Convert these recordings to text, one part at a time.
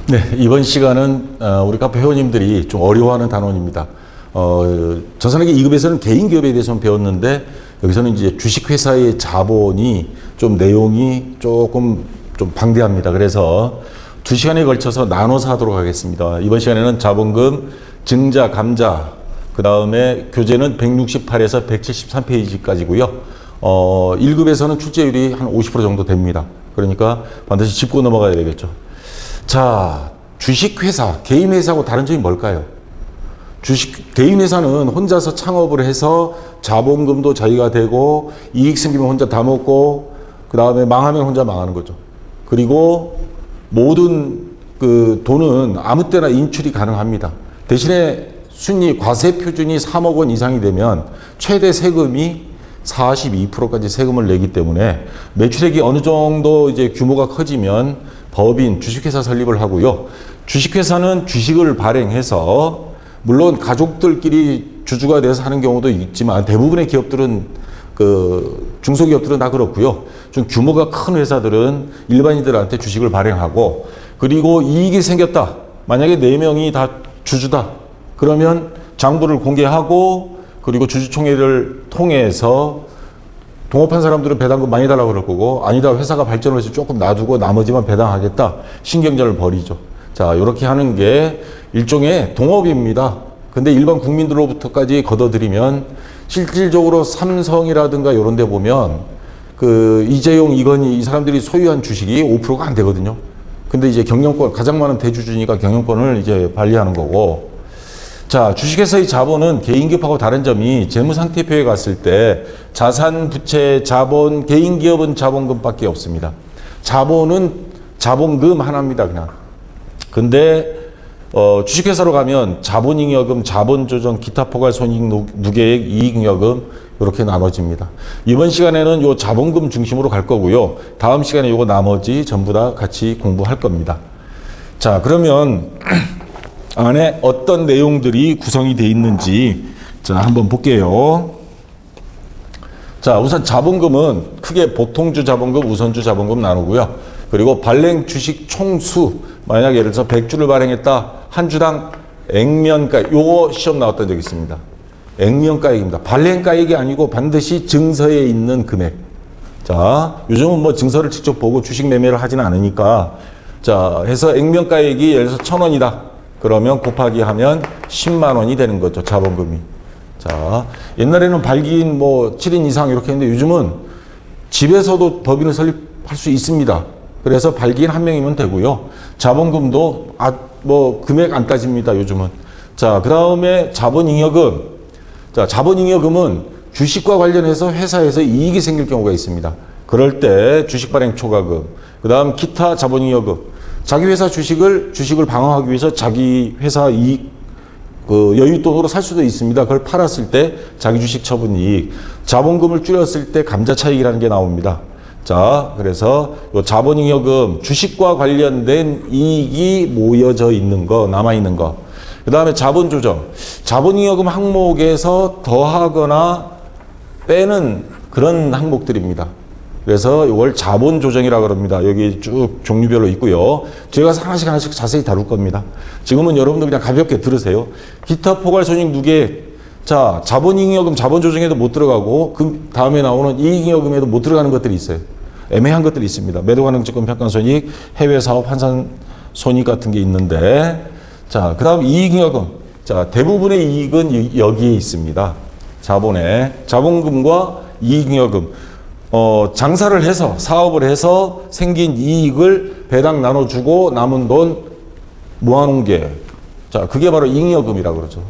네, 이번 시간은 우리 카페 회원님들이 좀 어려워하는 단원입니다. 전산회계 2급에서는 개인 기업에 대해서 배웠는데 여기서는 이제 주식회사의 자본이 좀 내용이 조금 좀 방대합니다. 그래서 2시간에 걸쳐서 나눠서 하도록 하겠습니다. 이번 시간에는 자본금, 증자, 감자, 그 다음에 교재는 168에서 173페이지까지고요. 1급에서는 출제율이 한 50% 정도 됩니다. 그러니까 반드시 짚고 넘어가야 되겠죠. 자, 주식회사, 개인회사하고 다른 점이 뭘까요? 개인회사는 혼자서 창업을 해서 자본금도 자기가 되고 이익 생기면 혼자 다 먹고 그 다음에 망하면 혼자 망하는 거죠. 그리고 모든 그 돈은 아무 때나 인출이 가능합니다. 대신에 순위 과세 표준이 3억 원 이상이 되면 최대 세금이 42%까지 세금을 내기 때문에 매출액이 어느 정도 이제 규모가 커지면 법인, 주식회사 설립을 하고요. 주식회사는 주식을 발행해서 물론 가족들끼리 주주가 돼서 하는 경우도 있지만 대부분의 기업들은 중소기업들은 다 그렇고요. 좀 규모가 큰 회사들은 일반인들한테 주식을 발행하고 그리고 이익이 생겼다. 만약에 4명이 다 주주다. 그러면 장부를 공개하고 그리고 주주총회를 통해서 동업한 사람들은 배당금 많이 달라고 그럴 거고 아니다 회사가 발전을 해서 조금 놔두고 나머지만 배당하겠다. 신경전을 벌이죠. 자, 이렇게 하는 게 일종의 동업입니다. 근데 일반 국민들로부터까지 걷어들이면 실질적으로 삼성이라든가 이런 데 보면 이재용, 이건희 이 사람들이 소유한 주식이 5%가 안 되거든요. 근데 이제 경영권, 가장 많은 대주주니까 경영권을 이제 관리하는 거고. 자, 주식회사의 자본은 개인기업하고 다른 점이 재무상태표에 갔을 때 자산, 부채, 자본, 개인기업은 자본금밖에 없습니다. 자본은 자본금 하나입니다, 그냥. 근데 주식회사로 가면 자본잉여금, 자본조정, 기타 포괄손익, 누계액, 이익잉여금 이렇게 나눠집니다. 이번 시간에는 요 자본금 중심으로 갈 거고요. 다음 시간에 요거 나머지 전부 다 같이 공부할 겁니다. 자, 그러면 안에 어떤 내용들이 구성이 되어 있는지 자 한번 볼게요. 자, 우선 자본금은 크게 보통주 자본금, 우선주 자본금 나누고요. 그리고 발행 주식 총수, 만약 예를 들어서 100주를 발행했다. 한 주당 액면가액, 요거 시험 나왔던 적이 있습니다. 액면가액입니다. 발행가액이 아니고 반드시 증서에 있는 금액. 자, 요즘은 뭐 증서를 직접 보고 주식 매매를 하지는 않으니까 자, 해서 액면가액이 예를 들어서 1,000원이다. 그러면 곱하기 하면 10만 원이 되는 거죠, 자본금이. 자, 옛날에는 발기인 뭐 7인 이상 이렇게 했는데 요즘은 집에서도 법인을 설립할 수 있습니다. 그래서 발기인 한 명이면 되고요. 자본금도 뭐 금액 안 따집니다, 요즘은. 자, 그 다음에 자본잉여금. 자, 자본잉여금은 주식과 관련해서 회사에서 이익이 생길 경우가 있습니다. 그럴 때 주식 발행 초과금. 그 다음 기타 자본잉여금. 자기 회사 주식을 방어하기 위해서 자기 회사 이익, 여윳돈으로 살 수도 있습니다. 그걸 팔았을 때 자기 주식 처분 이익. 자본금을 줄였을 때 감자 차익이라는 게 나옵니다. 자, 그래서 요 자본잉여금, 주식과 관련된 이익이 모여져 있는 거, 남아있는 거. 그 다음에 자본조정. 자본잉여금 항목에서 더하거나 빼는 그런 항목들입니다. 그래서 이걸 자본조정이라고 합니다. 여기 쭉 종류별로 있고요. 제가 하나씩 자세히 다룰 겁니다. 지금은 여러분들 그냥 가볍게 들으세요. 기타 포괄손익 누계액. 자, 자본잉여금, 자본조정에도 못 들어가고 그 다음에 나오는 이익잉여금에도 못 들어가는 것들이 있어요. 애매한 것들이 있습니다. 매도가능증권 평가손익, 해외사업 환산손익 같은 게 있는데 자, 그 다음 이익잉여금. 자, 대부분의 이익은 여기에 있습니다. 자본금과 이익잉여금. 장사를 해서 사업을 해서 생긴 이익을 배당 나눠주고 남은 돈 모아놓은 게 자, 그게 바로 잉여금이라고 그러죠.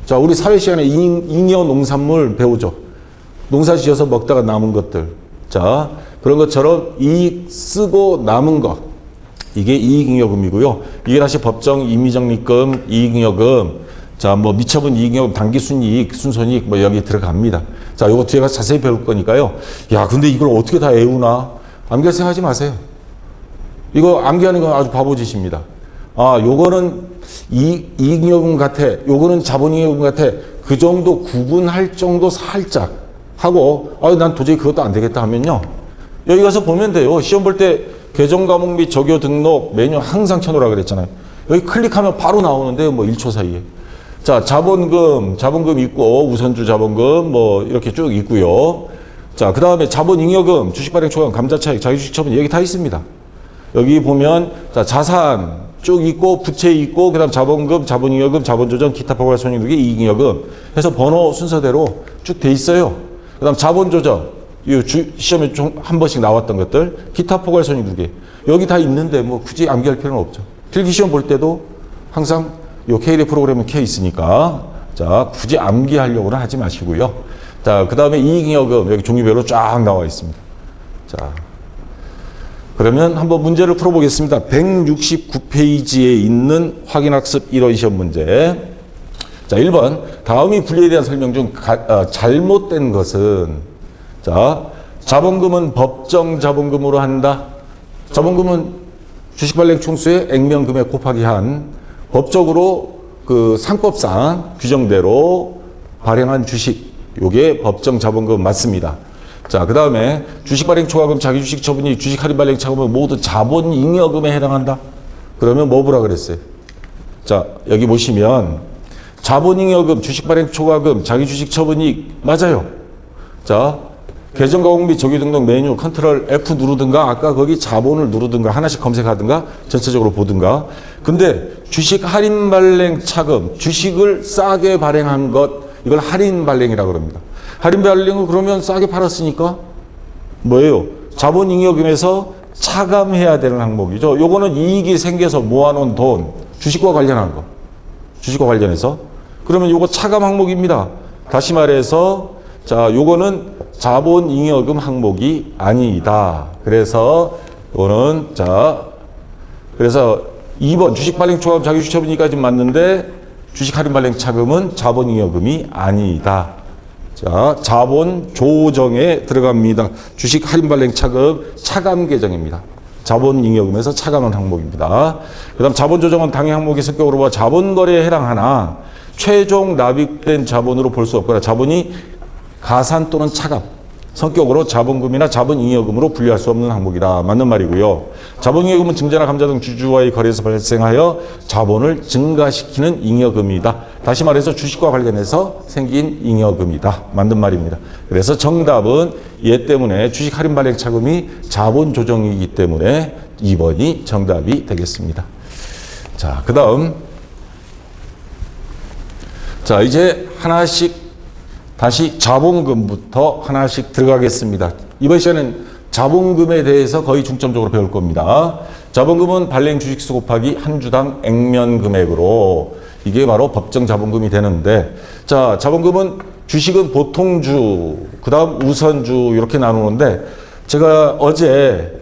자, 우리 사회 시간에 잉여 농산물 배우죠. 농사 지어서 먹다가 남은 것들. 자, 그런 것처럼 이익 쓰고 남은 것. 이게 이익잉여금이고요. 이게 다시 법정 임의적립금, 이익잉여금. 자, 뭐 미처분 이익잉여금, 당기순이익, 순손이익 뭐 여기 들어갑니다. 자, 요거 뒤에 가서 자세히 배울 거니까요. 야, 근데 이걸 어떻게 다 외우나? 암기할 생각하지 마세요. 이거 암기하는 건 아주 바보짓입니다. 아, 요거는 이익잉여금 같아. 요거는 자본잉여금 같아. 그 정도 구분할 정도 살짝 하고 난 도저히 그것도 안 되겠다 하면요. 여기 가서 보면 돼요. 시험 볼 때 계정 과목 및 적요 등록 메뉴 항상 켜놓으라 그랬잖아요. 여기 클릭하면 바로 나오는데 뭐 1초 사이에. 자, 자본금 있고, 우선주 자본금 뭐 이렇게 쭉 있고요. 자, 그 다음에 자본잉여금, 주식발행 초과금, 감자차익, 자기주식 처분 여기 다 있습니다. 여기 보면 자, 자산 쭉 있고, 부채 있고, 그 다음 자본금, 자본잉여금, 자본조정, 기타 포괄 손익누계, 이익잉여금 해서 번호 순서대로 쭉 돼 있어요. 그 다음 자본조정, 이 시험에 좀 한 번씩 나왔던 것들, 기타 포괄 손익누계 여기 다 있는데 뭐 굳이 암기할 필요는 없죠. 필기시험 볼 때도 항상 요 K레 프로그램은 켜 있으니까 자, 굳이 암기하려고는 하지 마시고요. 자, 그 다음에 이익잉여금 여기 종류별로 쫙 나와 있습니다. 자, 그러면 한번 문제를 풀어보겠습니다. 169페이지에 있는 확인학습 1원 시험 문제. 자, 1번. 다음이 분리에 대한 설명 중 잘못된 것은 자, 자본금은 법정 자본금으로 한다. 자본금은 주식발행 총수의 액면 금액 곱하기 한 법적으로 그 상법상 규정대로 발행한 주식. 요게 법정 자본금 맞습니다. 자, 그 다음에 주식발행 초과금, 자기주식 처분이 주식 할인 발행 차금은 모두 자본잉여금에 해당한다. 그러면 뭐 보라 그랬어요? 자, 여기 보시면 자본잉여금, 주식발행 초과금, 자기주식 처분이 맞아요. 자, 계정 과목 및 적요 등록 메뉴 컨트롤 F 누르든가 아까 거기 자본을 누르든가 하나씩 검색하든가 전체적으로 보든가. 근데 주식 할인 발행 차금, 주식을 싸게 발행한 것 이걸 할인 발행이라고 그럽니다. 할인 발행은 그러면 싸게 팔았으니까 뭐예요? 자본잉여금에서 차감해야 되는 항목이죠. 요거는 이익이 생겨서 모아놓은 돈, 주식과 관련한 거. 주식과 관련해서. 그러면 요거 차감 항목입니다. 다시 말해서 자, 요거는 자본잉여금 항목이 아니다. 그래서 요거는 자, 그래서 2번 주식 발행 초과금 자기주식 처분이까지 맞는데 주식 할인 발행 차금은 자본잉여금이 아니다. 자, 자본 조정에 들어갑니다. 주식 할인 발행 차금 차감 계정입니다. 자본잉여금에서 차감한 항목입니다. 그 다음 자본 조정은 당해 항목의 성격으로 봐 자본거래에 해당하나 최종 납입된 자본으로 볼 수 없거나 자본이 가산 또는 차감 성격으로 자본금이나 자본잉여금으로 분류할 수 없는 항목이다. 맞는 말이고요. 자본잉여금은 증자나 감자 등 주주와의 거래에서 발생하여 자본을 증가시키는 잉여금이다. 다시 말해서 주식과 관련해서 생긴 잉여금이다. 맞는 말입니다. 그래서 정답은 얘 때문에 주식 할인 발행 차금이 자본 조정이기 때문에 2번이 정답이 되겠습니다. 자, 그 다음 자, 이제 하나씩 다시 자본금부터 하나씩 들어가겠습니다. 이번 시간은 자본금에 대해서 거의 중점적으로 배울 겁니다. 자본금은 발행 주식수 곱하기 한 주당 액면 금액으로 이게 바로 법정 자본금이 되는데 자, 자본금은 주식은 보통주, 그 다음 우선주 이렇게 나누는데 제가 어제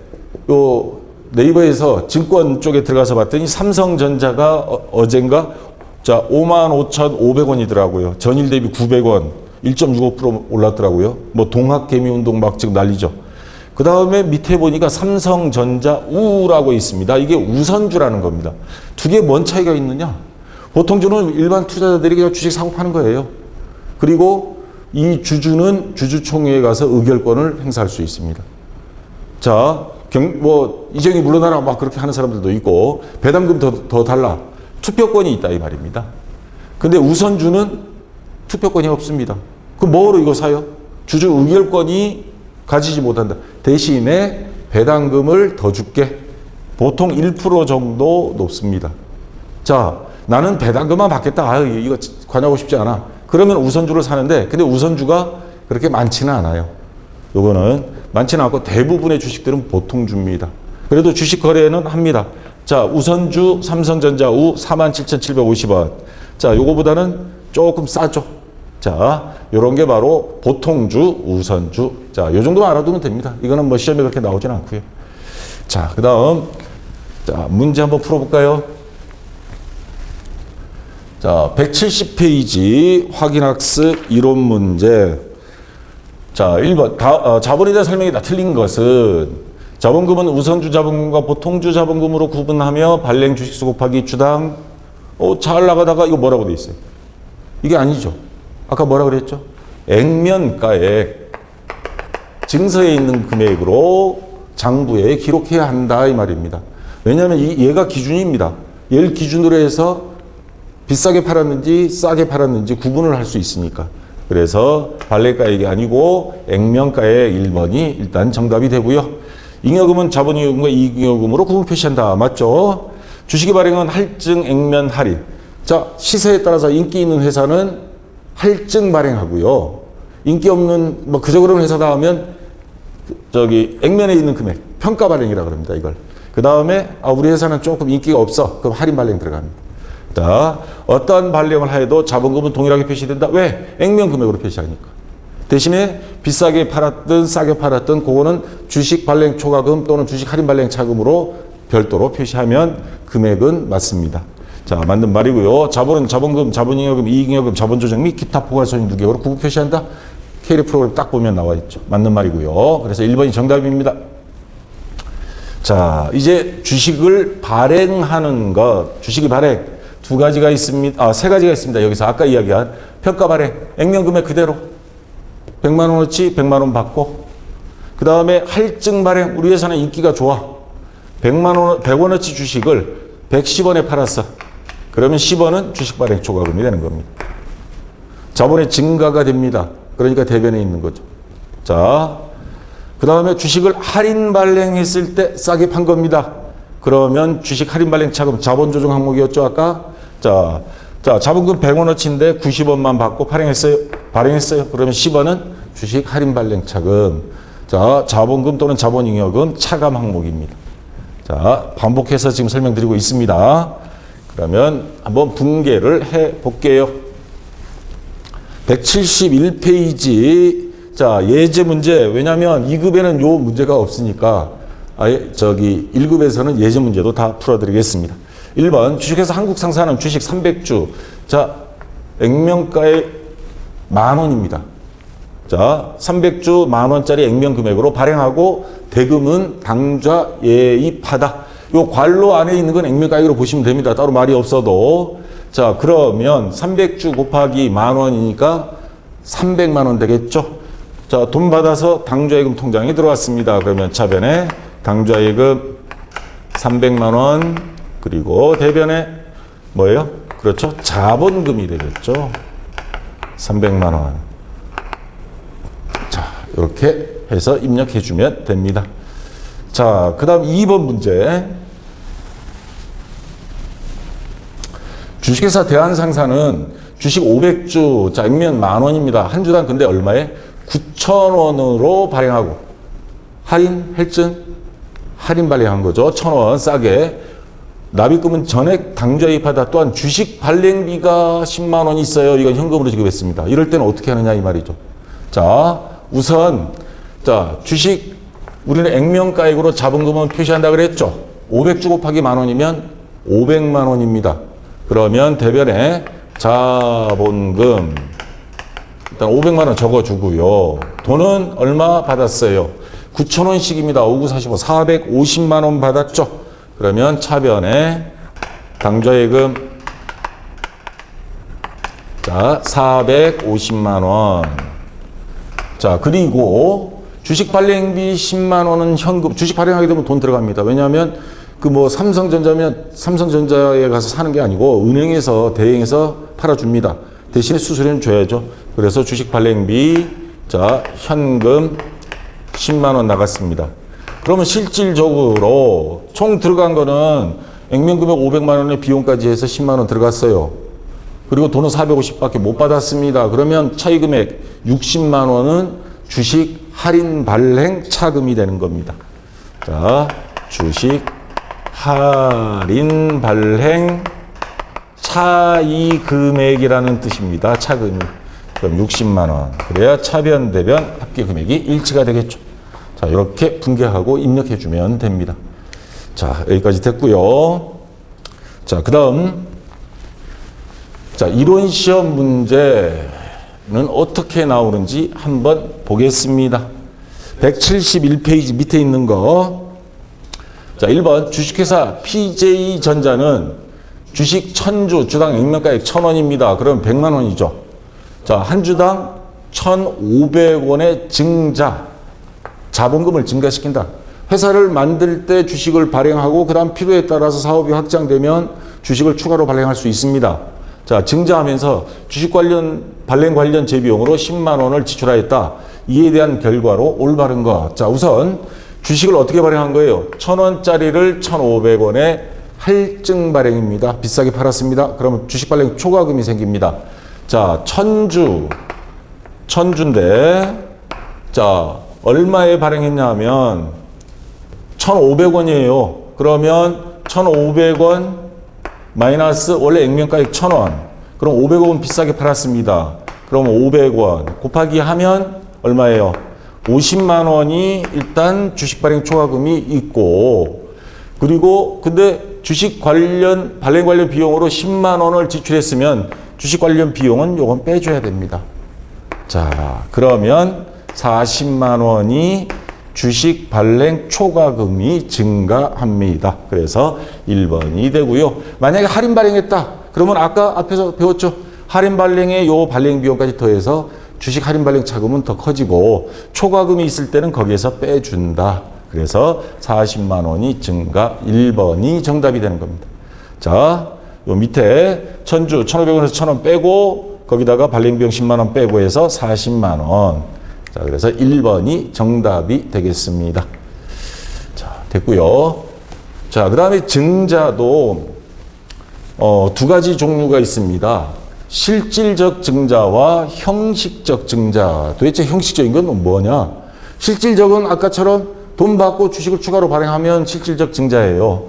요 네이버에서 증권 쪽에 들어가서 봤더니 삼성전자가 어젠가 자 55,500원이더라고요. 전일 대비 900원. 1.65% 올랐더라고요. 뭐 동학개미운동 막 지금 난리죠. 그 다음에 밑에 보니까 삼성전자 우라고 있습니다. 이게 우선주라는 겁니다. 두 개 뭔 차이가 있느냐? 보통주는 일반 투자자들이 그냥 주식 사고 파는 거예요. 그리고 이 주주는 주주총회에 가서 의결권을 행사할 수 있습니다. 자, 이정이 물러나라 막 그렇게 하는 사람들도 있고 배당금 더 달라. 투표권이 있다 이 말입니다. 근데 우선주는 투표권이 없습니다. 그럼 뭐로 이거 사요? 주주 의결권이 가지지 못한다. 대신에 배당금을 더 줄게. 보통 1% 정도 높습니다. 자, 나는 배당금만 받겠다. 아유, 이거 관여하고 싶지 않아. 그러면 우선주를 사는데 근데 우선주가 그렇게 많지는 않아요. 요거는 많지는 않고 대부분의 주식들은 보통주입니다. 그래도 주식 거래는 합니다. 자, 우선주 삼성전자 우 47,750원. 자, 요거보다는 조금 싸죠. 자, 요런 게 바로 보통주, 우선주. 자, 요 정도만 알아두면 됩니다. 이거는 뭐 시험에 그렇게 나오진 않고요. 자, 그 다음. 자, 문제 한번 풀어볼까요? 자, 170페이지 확인학습 이론 문제. 자, 1번. 자본에 대한 설명이 다 틀린 것은 자본금은 우선주 자본금과 보통주 자본금으로 구분하며 발행 주식수 곱하기 주당 잘 나가다가 이거 뭐라고 돼 있어요? 이게 아니죠. 아까 뭐라 그랬죠? 액면가액 증서에 있는 금액으로 장부에 기록해야 한다 이 말입니다. 왜냐하면 얘가 기준입니다. 얘를 기준으로 해서 비싸게 팔았는지 싸게 팔았는지 구분을 할 수 있으니까. 그래서 발레가액이 아니고 액면가액 1번이 일단 정답이 되고요. 잉여금은 자본잉여금과 이익잉여금으로 구분 표시한다. 맞죠? 주식의 발행은 할증, 액면, 할인. 자, 시세에 따라서 인기 있는 회사는 할증 발행하고요. 인기 없는 뭐 그저 그런 회사다 하면 저기 액면에 있는 금액 평가 발행이라 그럽니다. 이걸. 그 다음에 우리 회사는 조금 인기가 없어. 그럼 할인 발행 들어갑니다. 자, 어떠한 발행을 하여도 자본금은 동일하게 표시된다. 왜? 액면 금액으로 표시하니까. 대신에 비싸게 팔았든 싸게 팔았든 그거는 주식 발행 초과금 또는 주식 할인 발행 차금으로 별도로 표시하면 금액은 맞습니다. 자, 맞는 말이고요. 자본은 자본금, 자본잉여금, 이익잉여금, 자본조정 및 기타 포괄손익 2개로 구분 표시한다. K리 프로그램 딱 보면 나와 있죠. 맞는 말이고요. 그래서 1번이 정답입니다. 자, 이제 주식을 발행하는 것, 주식이 발행 두 가지가 있습니다. 세 가지가 있습니다. 여기서 아까 이야기한 평가 발행, 액면 금액 그대로 100만 원어치 100만 원 받고, 그 다음에 할증 발행, 우리 회사는 인기가 좋아. 100원어치 주식을 110원에 팔았어. 그러면 10원은 주식 발행 초과금이 되는 겁니다. 자본의 증가가 됩니다. 그러니까 대변에 있는 거죠. 자, 그 다음에 주식을 할인 발행했을 때 싸게 판 겁니다. 그러면 주식 할인 발행 차금 자본 조정 항목이었죠, 아까? 자, 자본금 100원어치인데 90원만 받고 발행했어요. 그러면 10원은 주식 할인 발행 차금. 자, 자본금 또는 자본잉여금 차감 항목입니다. 자, 반복해서 지금 설명드리고 있습니다. 그러면 한번 분개를 해 볼게요. 171페이지. 자, 예제 문제. 왜냐면 2급에는 요 문제가 없으니까 아예 저기 1급에서는 예제 문제도 다 풀어드리겠습니다. 1번 주식회사 한국상사는 주식 300주. 자, 액면가에 10,000원입니다. 자, 300주 10,000원짜리 액면 금액으로 발행하고 대금은 당좌 예입하다. 요 괄호 안에 있는 건 액면가액으로 보시면 됩니다. 따로 말이 없어도. 자, 그러면 300주 곱하기 10,000원이니까 300만 원 되겠죠? 자, 돈 받아서 당좌예금 통장에 들어왔습니다. 그러면 차변에 당좌예금 300만 원, 그리고 대변에 뭐예요? 그렇죠? 자본금이 되겠죠? 300만 원. 자, 이렇게 해서 입력해 주면 됩니다. 자, 그 다음 2번 문제. 주식회사 대한상사는 주식 500주, 자, 액면 10,000원입니다. 한 주당 근데 얼마에? 9,000원으로 발행하고, 할인, 할인 발행한 거죠. 1,000원 싸게. 납입금은 전액 당좌이입하다. 또한 주식 발행비가 10만 원 있어요. 이건 현금으로 지급했습니다. 이럴 때는 어떻게 하느냐 이 말이죠. 자, 우선 자, 주식 우리는 액면가액으로 자본금은 표시한다 그랬죠. 500주 곱하기 10,000원이면 500만 원입니다. 그러면 대변에 자본금 일단 500만 원 적어주고요. 돈은 얼마 받았어요? 9,000원씩입니다. 5945 450만 원 받았죠. 그러면 차변에 당좌예금 자 450만 원. 자, 그리고 주식 발행비 10만 원은 현금. 주식 발행하게 되면 돈 들어갑니다. 왜냐하면 그 뭐 삼성전자면 삼성전자에 가서 사는 게 아니고 은행에서 대행해서 팔아줍니다. 대신에 수수료는 줘야죠. 그래서 주식 발행비 자 현금 10만 원 나갔습니다. 그러면 실질적으로 총 들어간 거는 액면금액 500만 원의 비용까지 해서 10만 원 들어갔어요. 그리고 돈은 450밖에 못 받았습니다. 그러면 차이금액 60만 원은 주식 할인 발행 차금이 되는 겁니다. 자, 주식 할인 발행 차이금액이라는 뜻입니다. 차금이. 그럼 60만 원. 그래야 차변 대변 합계 금액이 일치가 되겠죠. 자, 이렇게 분개하고 입력해주면 됩니다. 자, 여기까지 됐고요. 자, 그 다음 자, 이론 시험 문제는 어떻게 나오는지 한번 보겠습니다. 171페이지 밑에 있는 거. 자, 1번 주식회사 PJ전자는 주식 1000주 주당 액면가액 1,000원입니다. 그럼 100만 원이죠. 자, 한 주당 1,500원의 증자. 자본금을 증가시킨다. 회사를 만들 때 주식을 발행하고 그 다음 필요에 따라서 사업이 확장되면 주식을 추가로 발행할 수 있습니다. 자, 증자하면서 주식 관련 발행 관련 재비용으로 10만 원을 지출하였다. 이에 대한 결과로 올바른 것. 자, 우선 주식을 어떻게 발행한 거예요? 1,000원짜리를 1,500원에 할증 발행입니다. 비싸게 팔았습니다. 그러면 주식 발행 초과금이 생깁니다. 자, 천주인데 자, 얼마에 발행했냐 하면 1,500원이에요. 그러면 1,500원 마이너스 원래 액면가액 1,000원. 그럼 500원 비싸게 팔았습니다. 그럼 500원 곱하기 하면 얼마예요? 50만 원이 일단 주식 발행 초과금이 있고, 그리고 근데 주식 관련 발행 관련 비용으로 10만 원을 지출했으면 주식 관련 비용은 요건 빼줘야 됩니다. 자, 그러면 40만 원이 주식 발행 초과금이 증가합니다. 그래서 1번이 되고요. 만약에 할인 발행했다. 그러면 아까 앞에서 배웠죠. 할인 발행에 요 발행 비용까지 더해서 주식 할인 발행 차금은 더 커지고 초과금이 있을 때는 거기에서 빼준다. 그래서 40만 원이 증가. 1번이 정답이 되는 겁니다. 자, 요 밑에 천주 1,500원에서 1,000원 빼고 거기다가 발행 비용 10만 원 빼고 해서 40만 원. 자, 그래서 1번이 정답이 되겠습니다. 자, 됐고요. 자, 그 다음에 증자도 두 가지 종류가 있습니다. 실질적 증자와 형식적 증자. 도대체 형식적인 건 뭐냐? 실질적은 아까처럼 돈 받고 주식을 추가로 발행하면 실질적 증자예요.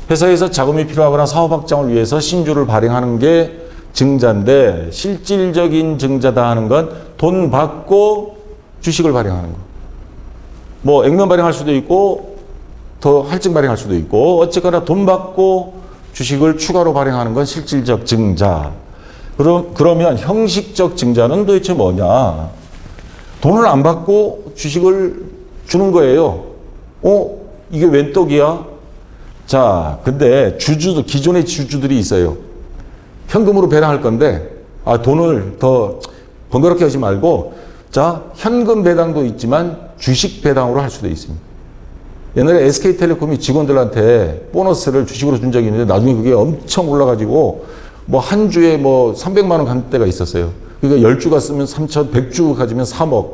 회사에서 자금이 필요하거나 사업 확장을 위해서 신주를 발행하는 게 증자인데, 실질적인 증자다 하는 건 돈 받고 주식을 발행하는 거. 뭐 액면 발행할 수도 있고 더 할증 발행할 수도 있고, 어쨌거나 돈 받고 주식을 추가로 발행하는 건 실질적 증자. 그러면 형식적 증자는 도대체 뭐냐? 돈을 안 받고 주식을 주는 거예요. 이게 웬 떡이야? 자, 근데 주주도, 기존의 주주들이 있어요. 현금으로 배당할 건데, 돈을 더 번거롭게 하지 말고, 자, 현금 배당도 있지만 주식 배당으로 할 수도 있습니다. 옛날에 SK텔레콤이 직원들한테 보너스를 주식으로 준 적이 있는데 나중에 그게 엄청 올라가지고 뭐 한 주에 뭐 300만 원 간 때가 있었어요. 그러니까 10주가 쓰면 3천, 100주 가지면 3억.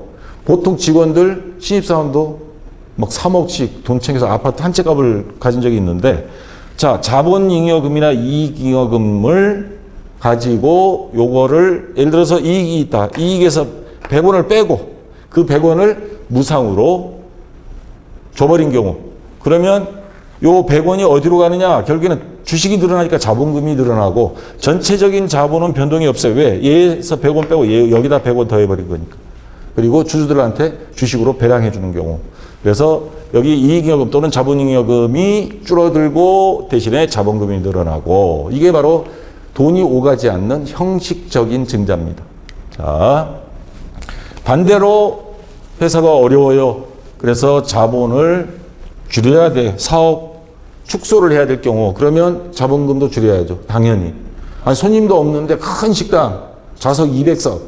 보통 직원들, 신입사원도 막 3억씩 돈 챙겨서 아파트 한 채 값을 가진 적이 있는데, 자, 자본잉여금이나 이익잉여금을 가지고 요거를 예를 들어서 이익이 있다. 이익에서 100원을 빼고 그 100원을 무상으로 줘버린 경우, 그러면 요 100원이 어디로 가느냐? 결국에는 주식이 늘어나니까 자본금이 늘어나고 전체적인 자본은 변동이 없어요. 왜? 얘에서 100원 빼고 얘 여기다 100원 더해버린 거니까. 그리고 주주들한테 주식으로 배당해 주는 경우. 그래서 여기 이익잉여금 또는 자본잉여금이 줄어들고 대신에 자본금이 늘어나고, 이게 바로 돈이 오가지 않는 형식적인 증자입니다. 자, 반대로 회사가 어려워요. 그래서 자본을 줄여야 돼. 사업 축소를 해야 될 경우, 그러면 자본금도 줄여야죠. 당연히. 손님도 없는데 큰 식당 좌석 200석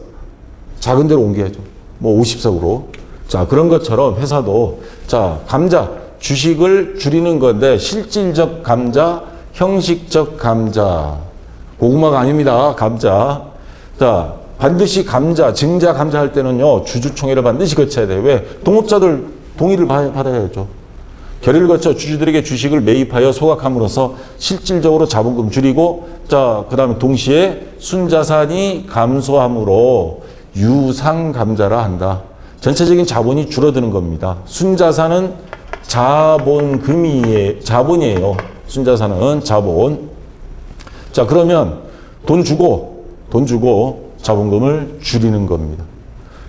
작은 데로 옮겨야죠. 뭐 50석으로. 자, 그런 것처럼 회사도, 자, 감자 주식을 줄이는 건데 실질적 감자, 형식적 감자. 고구마가 아닙니다. 감자. 자, 반드시 감자, 증자 감자 할 때는요, 주주총회를 반드시 거쳐야 돼요. 왜? 동업자들 동의를 받아야죠. 결의를 거쳐 주주들에게 주식을 매입하여 소각함으로써 실질적으로 자본금 줄이고, 자, 그 다음에 동시에 순자산이 감소함으로 유상 감자라 한다. 전체적인 자본이 줄어드는 겁니다. 순자산은 자본이에요. 순자산은 자본. 자, 그러면 돈 주고 자본금을 줄이는 겁니다.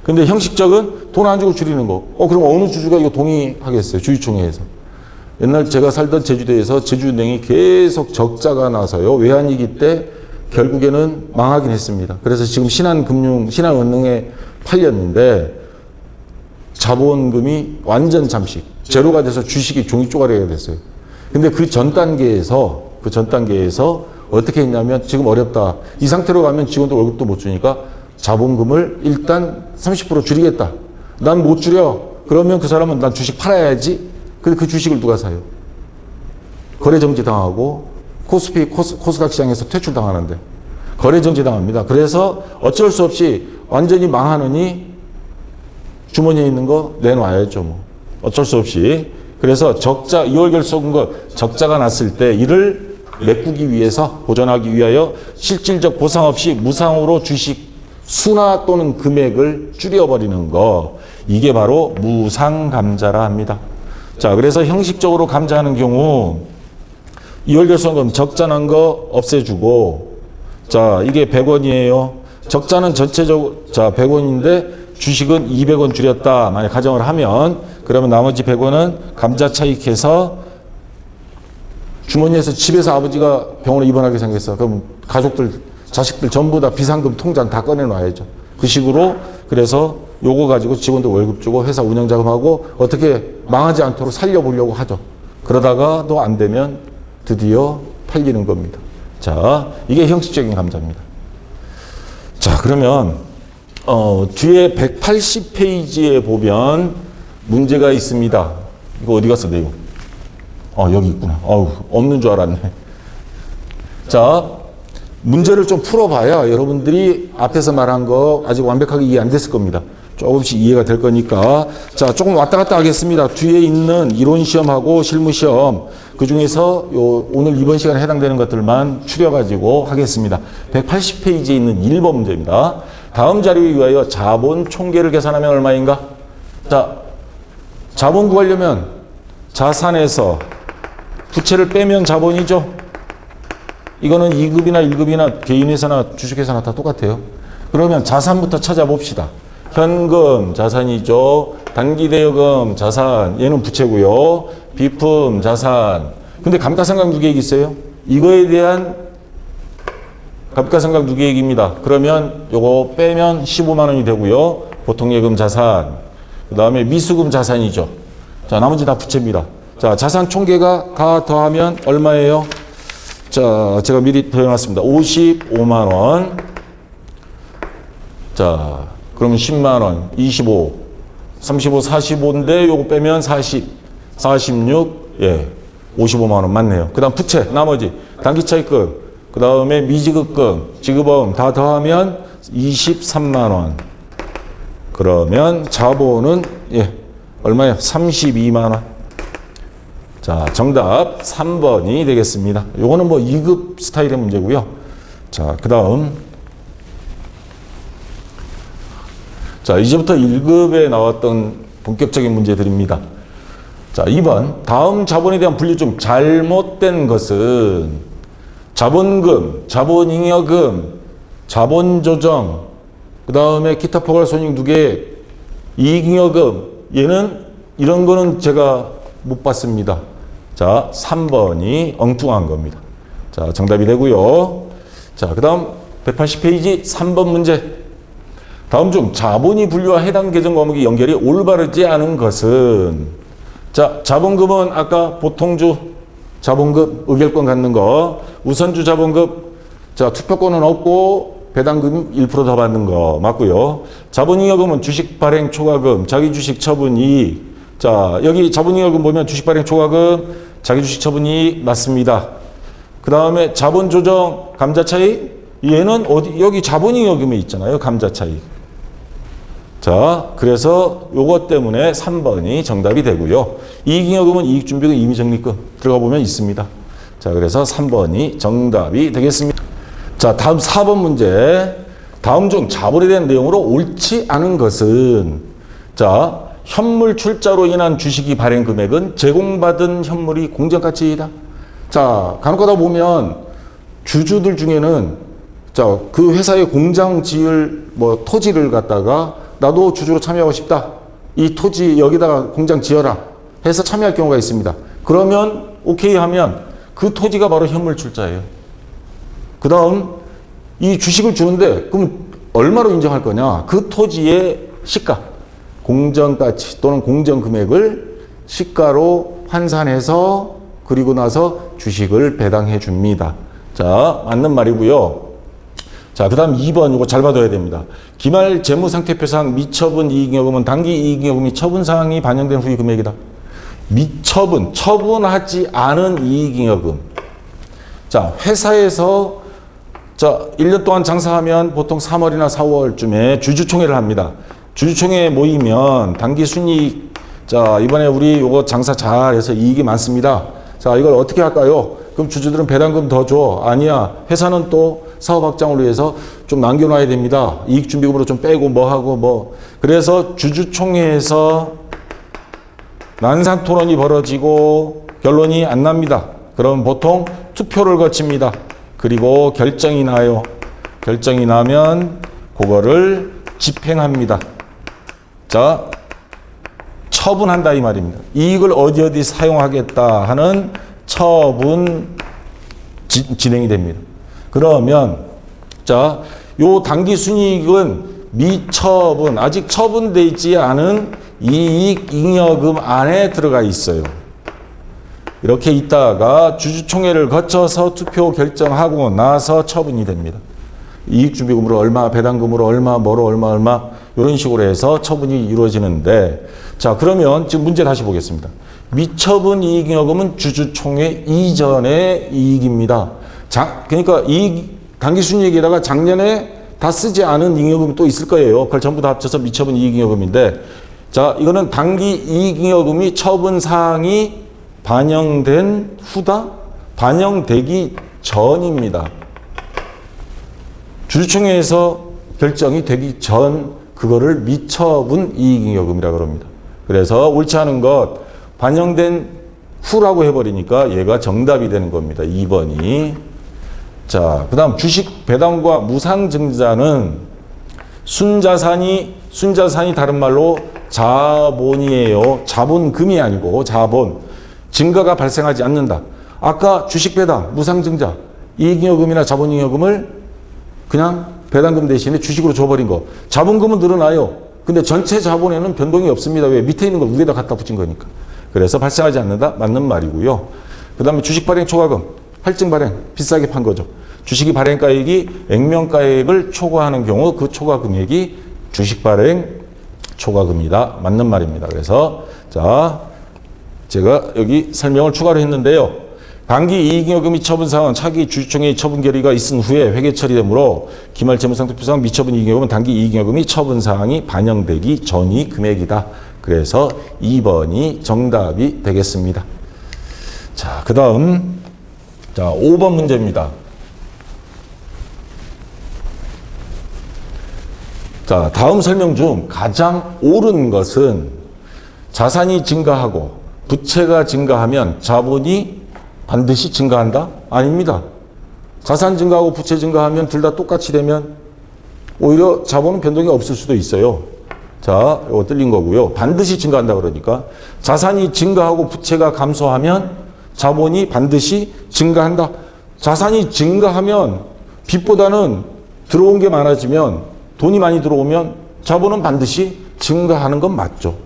근데 형식적은 돈 안 주고 줄이는 거. 그럼 어느 주주가 이거 동의하겠어요? 주주총회에서. 옛날 제가 살던 제주도에서 제주은행이 계속 적자가 나서요. 외환위기 때 결국에는 망하긴 했습니다. 그래서 지금 신한은행에 팔렸는데 자본금이 완전 잠식, 제로가 돼서 주식이 종이 쪼가리가 됐어요. 근데 그 전 단계에서 어떻게 했냐면, 지금 어렵다. 이 상태로 가면 직원들 월급도 못 주니까 자본금을 일단 30% 줄이겠다. 난 못 줄여. 그러면 그 사람은 난 주식 팔아야지. 근데 그 주식을 누가 사요? 거래 정지 당하고 코스피, 코스닥 시장에서 퇴출당하는데 거래 정지 당합니다. 그래서 어쩔 수 없이 완전히 망하느니 주머니에 있는 거 내놔야죠. 뭐. 어쩔 수 없이. 그래서 적자, 2월 결손금 적자가 났을 때 이를 메꾸기 위해서, 보전하기 위하여 실질적 보상 없이 무상으로 주식 수나 또는 금액을 줄여버리는 거. 이게 바로 무상감자라 합니다. 자, 그래서 형식적으로 감자하는 경우 2월 결손금 적자 난 거 없애주고, 자, 이게 100원이에요. 적자는 전체적으로, 자, 100원인데 주식은 200원 줄였다. 만약 가정을 하면, 그러면 나머지 100원은 감자 차익해서 주머니에서 집에서 아버지가 병원에 입원하게 생겼어. 그럼 가족들, 자식들 전부 다 비상금 통장 다 꺼내놔야죠. 그 식으로, 그래서 요거 가지고 직원들 월급 주고 회사 운영 자금하고 어떻게 망하지 않도록 살려보려고 하죠. 그러다가 또 안 되면 드디어 팔리는 겁니다. 자, 이게 형식적인 감자입니다. 자, 그러면 뒤에 180페이지에 보면 문제가 있습니다. 이거 어디 갔어, 내용? 여기 있구나. 없는 줄 알았네. 자, 문제를 좀 풀어봐야 여러분들이 앞에서 말한 거 아직 완벽하게 이해 안 됐을 겁니다. 조금씩 이해가 될 거니까. 자, 조금 왔다 갔다 하겠습니다. 뒤에 있는 이론시험하고 실무시험, 그 중에서 오늘 이번 시간에 해당되는 것들만 추려가지고 하겠습니다. 180페이지에 있는 1번 문제입니다. 다음 자료에 의하여 자본 총계를 계산하면 얼마인가? 자, 자본 구하려면 자산에서 부채를 빼면 자본이죠. 이거는 2급이나 1급이나 개인회사나 주식회사나 다 똑같아요. 그러면 자산부터 찾아봅시다. 현금 자산이죠. 단기대여금 자산, 얘는 부채고요. 비품 자산. 근데 감가상각 누계액 있어요. 이거에 대한 감가상각 누계액입니다. 그러면 요거 빼면 15만 원이 되고요. 보통예금 자산. 그 다음에 미수금 자산이죠. 자, 나머지 다 부채입니다. 자, 자산 총계가 다 더하면 얼마예요? 자, 제가 미리 더해놨습니다. 55만 원. 자, 그러면 10만 원, 25, 35, 45인데 요거 빼면 40, 46, 예, 55만 원 맞네요. 그 다음 부채, 나머지 단기차익금, 그 다음에 미지급금, 지급보험 다 더하면 23만 원. 그러면 자본은 예, 얼마예요? 32만 원. 자, 정답 3번이 되겠습니다. 요거는 뭐 2급 스타일의 문제고요. 자, 그 다음. 자, 이제부터 1급에 나왔던 본격적인 문제들입니다. 자, 2번. 다음 자본에 대한 분류 중 잘못된 것은 자본금, 자본잉여금, 자본조정, 그 다음에 기타 포괄손익 누계액, 이익잉여금, 얘는 이런 거는 제가 못 봤습니다. 자, 3번이 엉뚱한 겁니다. 자, 정답이 되고요. 자, 그 다음 180페이지 3번 문제. 다음 중 자본이 분류와 해당 계정 과목이 연결이 올바르지 않은 것은, 자, 자본금은 아까 보통주 자본금 의결권 갖는 거, 우선주 자본금, 자, 투표권은 없고 배당금 1% 더 받는 거 맞고요. 자본잉여금은 주식 발행 초과금, 자기 주식 처분 이익. 자, 여기 자본잉여금 보면 주식 발행 초과금, 자기 주식 처분 이익 맞습니다. 그 다음에 자본조정 감자차익, 얘는 어디, 여기 자본잉여금에 있잖아요. 감자차익. 자, 그래서 요것 때문에 3번이 정답이 되고요. 이익잉여금은 이익준비금, 임의적립금 들어가 보면 있습니다. 자, 그래서 3번이 정답이 되겠습니다. 자, 다음 4번 문제. 다음 중 자본에 대한 내용으로 옳지 않은 것은, 자, 현물 출자로 인한 주식이 발행 금액은 제공받은 현물이 공정가치이다. 자, 간혹가다 보면 주주들 중에는, 자, 그 회사의 공장 지을 뭐 토지를 갖다가 나도 주주로 참여하고 싶다. 이 토지 여기다가 공장 지어라 해서 참여할 경우가 있습니다. 그러면 오케이 하면 그 토지가 바로 현물 출자예요. 그 다음 이 주식을 주는데 그럼 얼마로 인정할 거냐? 그 토지의 시가, 공정가치 또는 공정금액을 시가로 환산해서 그리고 나서 주식을 배당해 줍니다. 자, 맞는 말이고요. 자, 그 다음 2번 이거 잘 받아야 됩니다. 기말 재무상태표상 미처분 이익잉여금은 당기 이익잉여금이 처분사항이 반영된 후의 금액이다. 미처분, 처분하지 않은 이익잉여금. 자, 회사에서 1년 동안 장사하면 보통 3월이나 4월쯤에 주주총회를 합니다. 주주총회에 모이면 당기 순이익, 자, 이번에 우리 요거 장사 잘해서 이익이 많습니다. 자, 이걸 어떻게 할까요? 그럼 주주들은 배당금 더 줘. 아니야. 회사는 또 사업 확장을 위해서 좀 남겨놔야 됩니다. 이익준비금으로 좀 빼고 뭐 하고 뭐. 그래서 주주총회에서 난상 토론이 벌어지고 결론이 안 납니다. 그럼 보통 투표를 거칩니다. 그리고 결정이 나요. 결정이 나면 그거를 집행합니다. 자, 처분한다 이 말입니다. 이익을 어디 사용하겠다 하는 처분 진행이 됩니다. 그러면 자, 요 당기 순이익은 미처분, 아직 처분되지 않은 이익 잉여금 안에 들어가 있어요. 이렇게 있다가 주주총회를 거쳐서 투표 결정하고 나서 처분이 됩니다. 이익준비금으로 얼마, 배당금으로 얼마, 뭐로 얼마 이런 식으로 해서 처분이 이루어지는데, 자, 그러면 지금 문제 다시 보겠습니다. 미처분 이익잉여금은 주주총회 이전의 이익입니다. 그러니까 당기순이익에다가 작년에 다 쓰지 않은 잉여금이 또 있을 거예요. 그걸 전부 다 합쳐서 미처분 이익잉여금인데, 자, 이거는 당기 이익잉여금이 처분사항이 반영된 후다? 반영되기 전입니다. 주주총회에서 결정이 되기 전 그거를 미처분 이익잉여금이라고 합니다. 그래서 옳지 않은 것 반영된 후라고 해버리니까 얘가 정답이 되는 겁니다. 2번이. 자, 그 다음 주식 배당과 무상증자는 순자산이 다른 말로 자본이에요. 자본금이 아니고 자본. 증가가 발생하지 않는다. 아까 주식 배당, 무상증자, 이익잉여금이나 자본잉여금을 그냥 배당금 대신에 주식으로 줘버린 거. 자본금은 늘어나요. 근데 전체 자본에는 변동이 없습니다. 왜? 밑에 있는 걸 위에다 갖다 붙인 거니까. 그래서 발생하지 않는다? 맞는 말이고요. 그 다음에 주식 발행 초과금, 할증 발행, 비싸게 판 거죠. 주식이 발행가액이 액면가액을 초과하는 경우 그 초과 금액이 주식 발행 초과금이다. 맞는 말입니다. 그래서 자, 제가 여기 설명을 추가로 했는데요. 당기 이익잉여금이 처분사항은 차기 주주총회의 처분 결의가 있은 후에 회계 처리되므로 기말재무상투표상 미처분 이익잉여금은 당기 이익잉여금이 처분사항이 반영되기 전이 금액이다. 그래서 2번이 정답이 되겠습니다. 자, 그 다음 자 5번 문제입니다. 자, 다음 설명 중 가장 옳은 것은 자산이 증가하고 부채가 증가하면 자본이 반드시 증가한다? 아닙니다. 자산 증가하고 부채 증가하면 둘 다 똑같이 되면 오히려 자본은 변동이 없을 수도 있어요. 자, 이거 틀린 거고요. 반드시 증가한다 그러니까 자산이 증가하고 부채가 감소하면 자본이 반드시 증가한다. 자산이 증가하면 빚보다는 들어온 게 많아지면 돈이 많이 들어오면 자본은 반드시 증가하는 건 맞죠.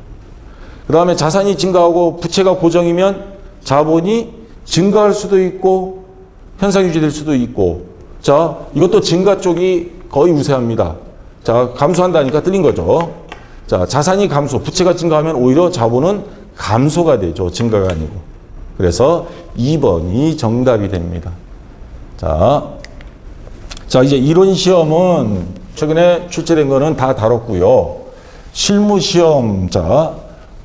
그 다음에 자산이 증가하고 부채가 고정이면 자본이 증가할 수도 있고 현상 유지될 수도 있고, 자, 이것도 증가 쪽이 거의 우세합니다. 자, 감소한다니까 틀린 거죠. 자, 자산이 감소, 부채가 증가하면 오히려 자본은 감소가 되죠. 증가가 아니고. 그래서 2번이 정답이 됩니다. 자, 이제 이론 시험은 최근에 출제된 거는 다 다뤘고요. 실무 시험, 자,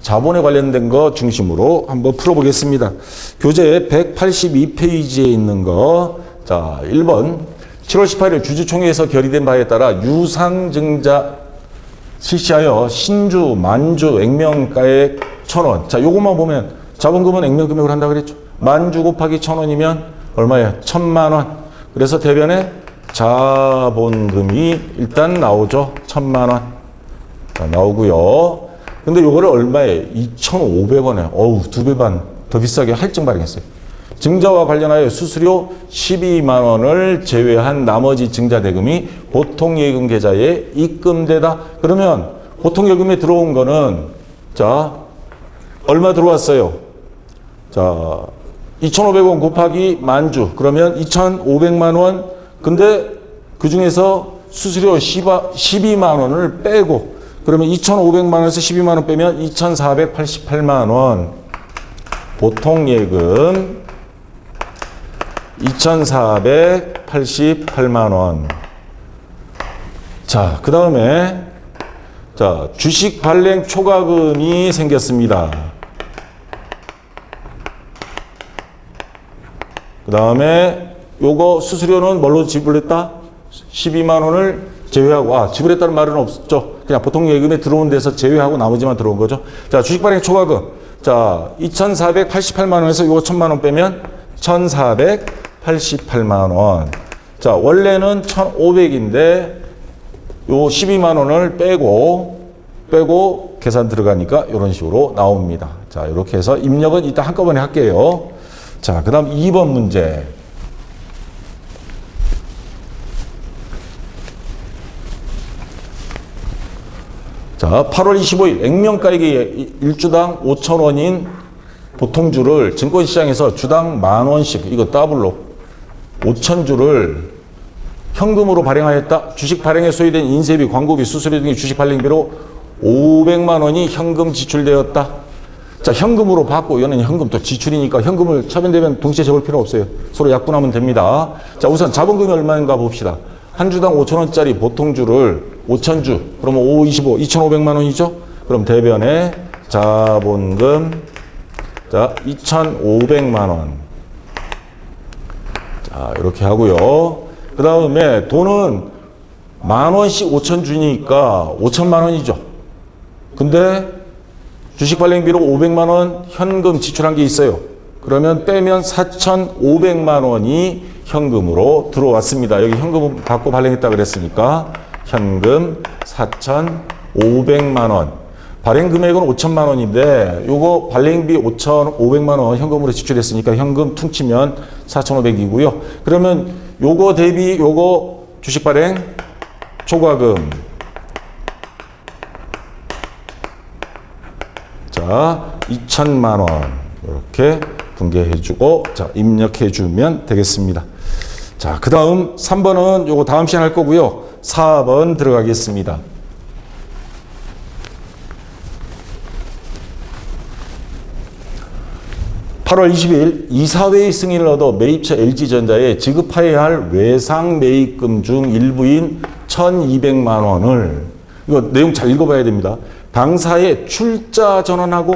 자본에 관련된 거 중심으로 한번 풀어보겠습니다. 교재 182페이지에 있는 거. 자, 1번. 7월 18일 주주총회에서 결의된 바에 따라 유상증자 실시하여 신주, 만주, 액면가액 1,000원. 자, 요것만 보면 자본금은 액면금액으로 한다 그랬죠. 만주 곱하기 1,000원이면 얼마예요? 1,000만 원. 그래서 대변에 자본금이 일단 나오죠. 1,000만 원. 자, 나오고요. 근데 요거를 얼마에? 2,500원에. 어우, 2배 반 더 비싸게 할증 발행했어요. 증자와 관련하여 수수료 12만 원을 제외한 나머지 증자 대금이 보통예금 계좌에 입금되다. 그러면 보통예금에 들어온 거는 자, 얼마 들어왔어요? 자, 2,500원 곱하기 만주. 그러면 2,500만 원. 근데 그 중에서 수수료 12만 원을 빼고, 그러면 2,500만 원에서 12만 원 빼면 2,488만 원. 보통예금 2,488만 원. 자, 그 다음에 자, 주식 발행 초과금이 생겼습니다. 그 다음에 요거 수수료는 뭘로 지불했다? 12만 원을 제외하고, 지불했다는 말은 없죠. 그냥 보통 예금에 들어온 데서 제외하고 나머지만 들어온 거죠. 자, 주식 발행 초과금. 자, 2,488만 원에서 요거 1,000만 원 빼면 1,488만 원. 자, 원래는 1,500인데 요 12만 원을 빼고 계산 들어가니까 이런 식으로 나옵니다. 자, 이렇게 해서 입력은 이따 한꺼번에 할게요. 자, 그 다음 2번 문제. 자, 8월 25일 액면가액이 1주당 5,000원인 보통주를 증권시장에서 주당 10,000원씩, 이거 더블로 5,000주를 현금으로 발행하였다. 주식 발행에 소요된 인쇄비, 광고비, 수수료 등의 주식 발행비로 500만 원이 현금 지출되었다. 자, 현금으로 받고, 이거는 현금 또 지출이니까 현금을 차변되면 동시에 적을 필요 없어요. 서로 약분하면 됩니다. 자, 우선 자본금이 얼마인가 봅시다. 한 주당 5,000원짜리 보통주를 5,000주, 그러면 5, 25, 2,500만 원이죠? 그럼 대변에 자본금, 자, 2,500만 원. 자, 이렇게 하고요. 그 다음에 돈은 10,000원씩 5,000주니까 5,000만 원이죠. 근데 주식 발행비로 500만 원 현금 지출한 게 있어요. 그러면 빼면 4,500만 원이 현금으로 들어왔습니다. 여기 현금 받고 발행했다 그랬으니까 현금 4,500만 원. 발행 금액은 5,000만 원인데 요거 발행비 5,500만 원 현금으로 지출했으니까 현금 퉁치면 4,500이고요. 그러면 요거 대비 요거 주식 발행 초과금. 자, 2,000만 원. 이렇게 분개해주고, 자, 입력해주면 되겠습니다. 자, 그 다음 3번은 요거 다음 시간에 할 거고요. 4번 들어가겠습니다. (8월 20일) 이사회의 승인을 얻어 매입처 LG전자에 지급하여야 할 외상 매입금 중 일부인 1,200만 원을, 이거 내용 잘 읽어봐야 됩니다. 당사에 출자 전환하고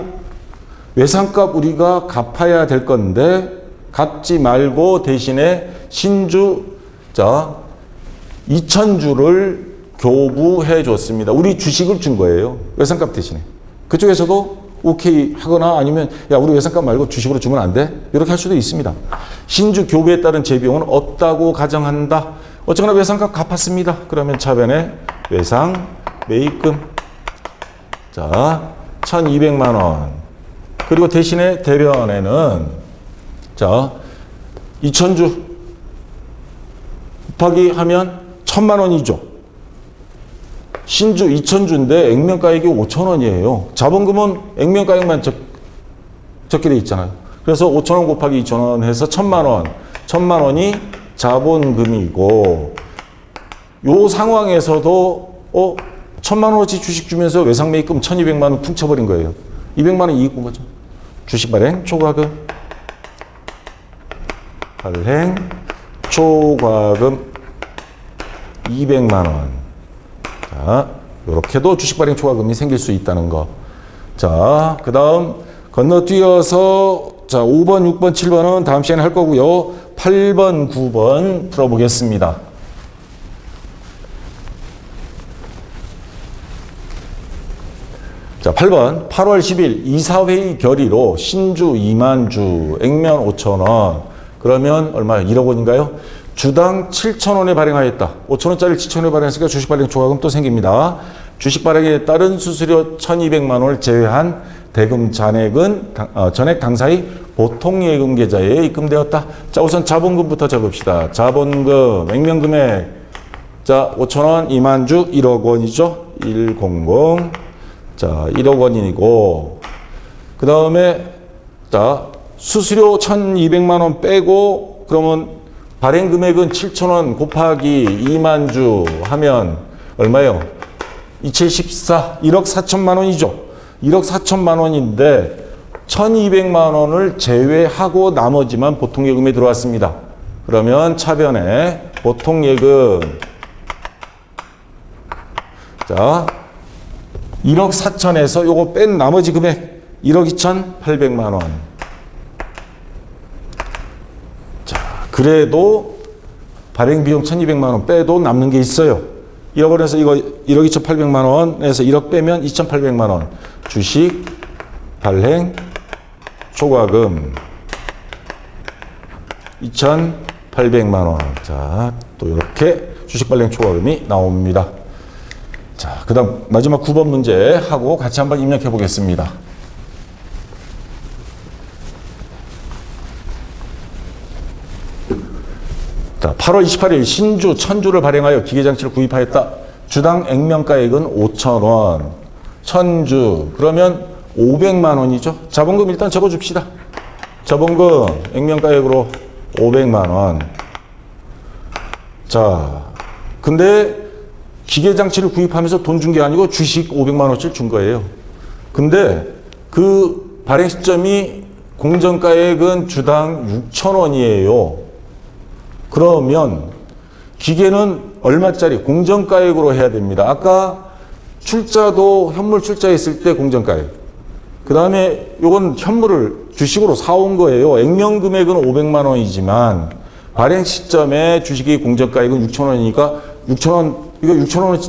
외상값 우리가 갚아야 될 건데 갚지 말고 대신에 신주, 자, 2,000주를 교부해 줬습니다. 우리 주식을 준 거예요. 외상값 대신에. 그쪽에서도 오케이 하거나 아니면 야, 우리 외상값 말고 주식으로 주면 안 돼? 이렇게 할 수도 있습니다. 신주 교부에 따른 재비용은 없다고 가정한다. 어쨌거나 외상값 갚았습니다. 그러면 차변에 외상 매입금, 자, 1,200만 원. 그리고 대신에 대변에는, 자, 2,000주 곱하기 하면 1,000만 원이죠. 신주 2,000주인데 액면가액이 5,000원이에요. 자본금은 액면가액만 적게 돼 있잖아요. 그래서 5,000원 곱하기 2,000원 해서 1,000만 원. 1,000만 원이 자본금이고, 요 상황에서도 1,000만 원어치 주식 주면서 외상 매입금 1,200만 원 퉁쳐버린 거예요. 200만 원 이익 본 거죠. 주식 발행 초과금, 발행 초과금 200만 원. 자, 이렇게도 주식 발행 초과금이 생길 수 있다는 거. 자, 그 다음 건너뛰어서, 자, 5번, 6번, 7번은 다음 시간에 할 거고요. 8번, 9번 풀어보겠습니다. 자, 8번. 8월 10일 이사회의 결의로 신주 2만 주, 액면 5,000원. 그러면 얼마요? 1억 원인가요? 주당 7,000원에 발행하였다. 5,000원짜리 7,000원에 발행했으니까 주식 발행 초과금 또 생깁니다. 주식 발행에 따른 수수료 1,200만 원을 제외한 대금 잔액은 전액 당사의 보통예금 계좌에 입금되었다. 자, 우선 자본금부터 적읍시다. 자본금, 액면금액. 자, 5,000원, 2만 주, 1억 원이죠. 100. 자, 1억 원이고, 그 다음에, 자, 수수료 1,200만 원 빼고, 그러면 발행 금액은 7,000원 곱하기 2만 주 하면 얼마예요? 2,714, 1억 4천만 원이죠. 1억 4천만 원인데, 1200만 원을 제외하고 나머지만 보통예금에 들어왔습니다. 그러면 차변에 보통예금, 자 1억 4천에서 요거 뺀 나머지 금액 1억 2,800만 원. 자, 그래도 발행 비용 1,200만 원 빼도 남는 게 있어요. 1억 원에서 이거 1억 2,800만 원에서 1억 빼면 2,800만 원. 주식 발행 초과금 2,800만 원. 자, 또 이렇게 주식 발행 초과금이 나옵니다. 자, 그 다음 마지막 9번 문제 하고 같이 한번 입력해 보겠습니다. 자, 8월 28일 신주 1000주를 발행하여 기계장치를 구입하였다. 주당 액면가액은 5,000원. 1000주. 그러면 500만 원이죠. 자본금 일단 적어줍시다. 자본금 액면가액으로 500만 원. 자, 근데 기계장치를 구입하면서 돈 준 게 아니고 주식 500만 원어치를 준 거예요. 근데 그 발행 시점이 공정가액은 주당 6,000원이에요. 그러면 기계는 얼마짜리? 공정가액으로 해야 됩니다. 아까 출자도 현물 출자했을 때 공정가액. 그 다음에 요건 현물을 주식으로 사온 거예요. 액면 금액은 500만 원이지만 발행 시점에 주식이 공정가액은 6,000원이니까 6,000원, 이거 6,000원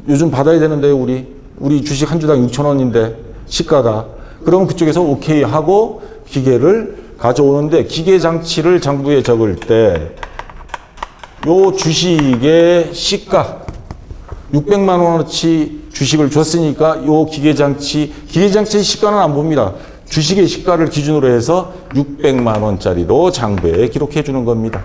요즘 받아야 되는데요, 우리 주식 한 주당 6,000원인데 시가다. 그러면 그쪽에서 오케이 하고 기계를 가져오는데 기계 장치를 장부에 적을 때 요 주식의 시가 600만 원어치 주식을 줬으니까 요 기계장치의 시가는 안 봅니다. 주식의 시가를 기준으로 해서 600만 원짜리로 장부에 기록해 주는 겁니다.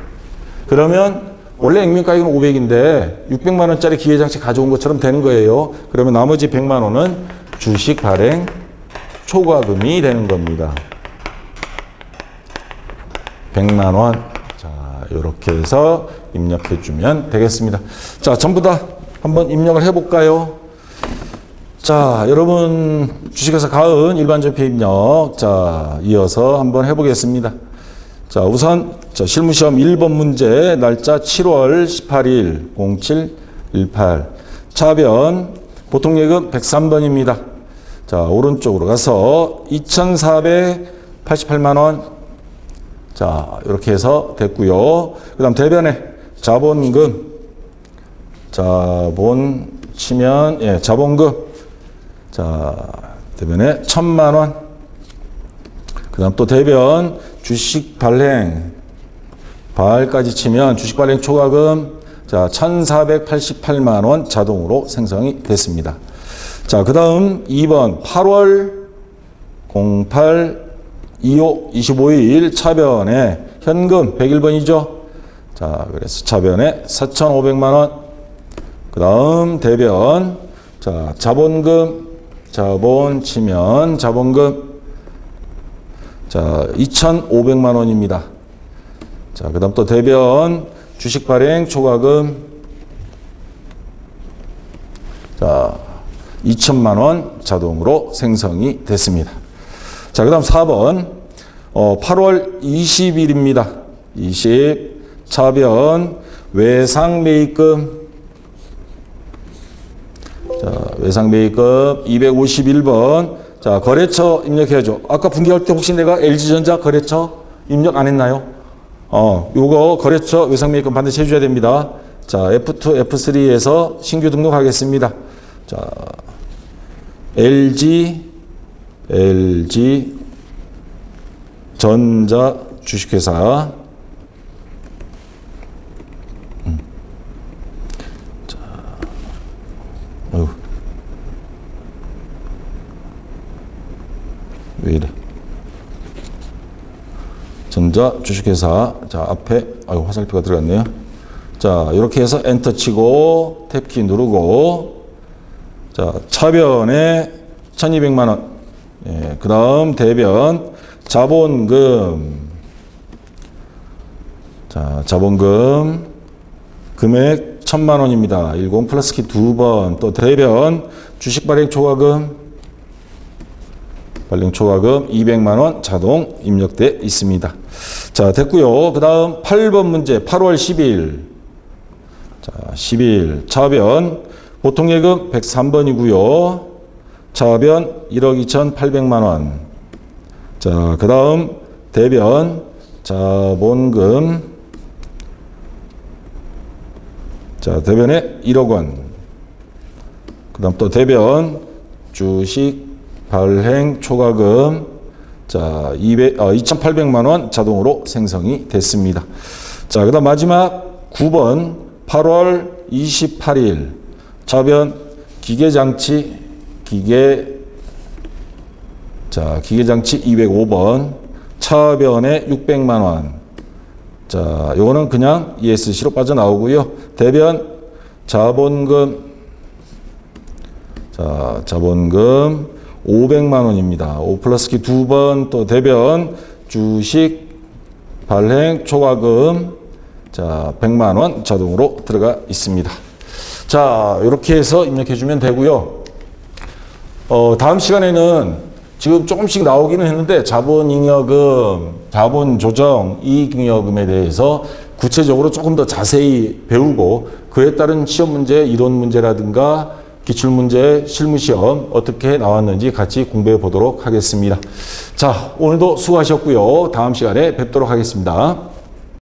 그러면 원래 액면가액은 500인데 600만 원짜리 기계장치 가져온 것처럼 되는 거예요. 그러면 나머지 100만 원은 주식 발행 초과금이 되는 겁니다. 100만 원. 자, 이렇게 해서 입력해 주면 되겠습니다. 자, 전부 다 한번 입력을 해볼까요? 자, 여러분 주식회사 가은 일반전표 입력. 자, 이어서 한번 해보겠습니다. 자, 우선 실무시험 1번 문제 날짜 7월 18일 0718 차변 보통예금 103번입니다. 자, 오른쪽으로 가서 2,488만 원. 자, 이렇게 해서 됐고요. 그 다음 대변에 자본금. 자본 치면, 예, 자본금. 자, 대변에 1,000만 원. 그 다음 또 대변 주식 발행. 발까지 치면 주식 발행 초과금. 자, 1,488만 원 자동으로 생성이 됐습니다. 자, 그 다음 2번 8월 08 25, 25일 차변에 현금 101번이죠. 자, 그래서 차변에 4,500만 원. 그 다음 대변. 자, 자본금. 자본 치면 자본금. 자, 2,500만 원입니다. 자, 그 다음 또 대변. 주식 발행 초과금. 자, 2,000만 원 자동으로 생성이 됐습니다. 자, 그 다음 4번, 8월 20일입니다. 20, 차변, 외상매입금. 자, 외상매입금 251번. 자, 거래처 입력해야죠. 아까 분기할 때 혹시 내가 LG전자 거래처 입력 안 했나요? 요거 거래처 외상매입금 반드시 해줘야 됩니다. 자, F2, F3에서 신규 등록하겠습니다. 자, LG 전자 주식회사. 자, 왜 이래? 전자 주식회사. 자, 앞에 화살표가 들어갔네요. 자, 이렇게 해서 엔터 치고 탭키 누르고. 자, 차변에 1,200만 원. 예, 그 다음 대변 자본금. 자, 자본금 금액 1,000만 원입니다. 10 플러스키 2번. 또 대변 주식 발행 초과금. 발행 초과금 200만 원 자동 입력돼 있습니다. 자, 됐고요. 그 다음 8번 문제 8월 10일. 자, 10일 차변 보통예금 103번이고요. 차변 1억 2,800만 원. 자, 그 다음 대변 자본금. 자, 대변에 1억 원. 그 다음 또 대변 주식 발행 초과금. 자, 2,800만 원 자동으로 생성이 됐습니다. 자, 그 다음 마지막 9번 8월 28일 차변 기계장치 기계장치 205번 차변에 600만 원. 자, 요거는 그냥 ESC로 빠져나오고요. 대변 자본금. 자, 자본금 500만 원입니다. 5 플러스 키 2번 또 대변 주식 발행 초과금. 자, 100만 원 자동으로 들어가 있습니다. 자, 이렇게 해서 입력해 주면 되고요. 다음 시간에는 지금 조금씩 나오기는 했는데 자본잉여금, 자본조정, 이익잉여금에 대해서 구체적으로 조금 더 자세히 배우고 그에 따른 시험 문제, 이론 문제라든가 기출문제, 실무시험 어떻게 나왔는지 같이 공부해 보도록 하겠습니다. 자, 오늘도 수고하셨고요. 다음 시간에 뵙도록 하겠습니다.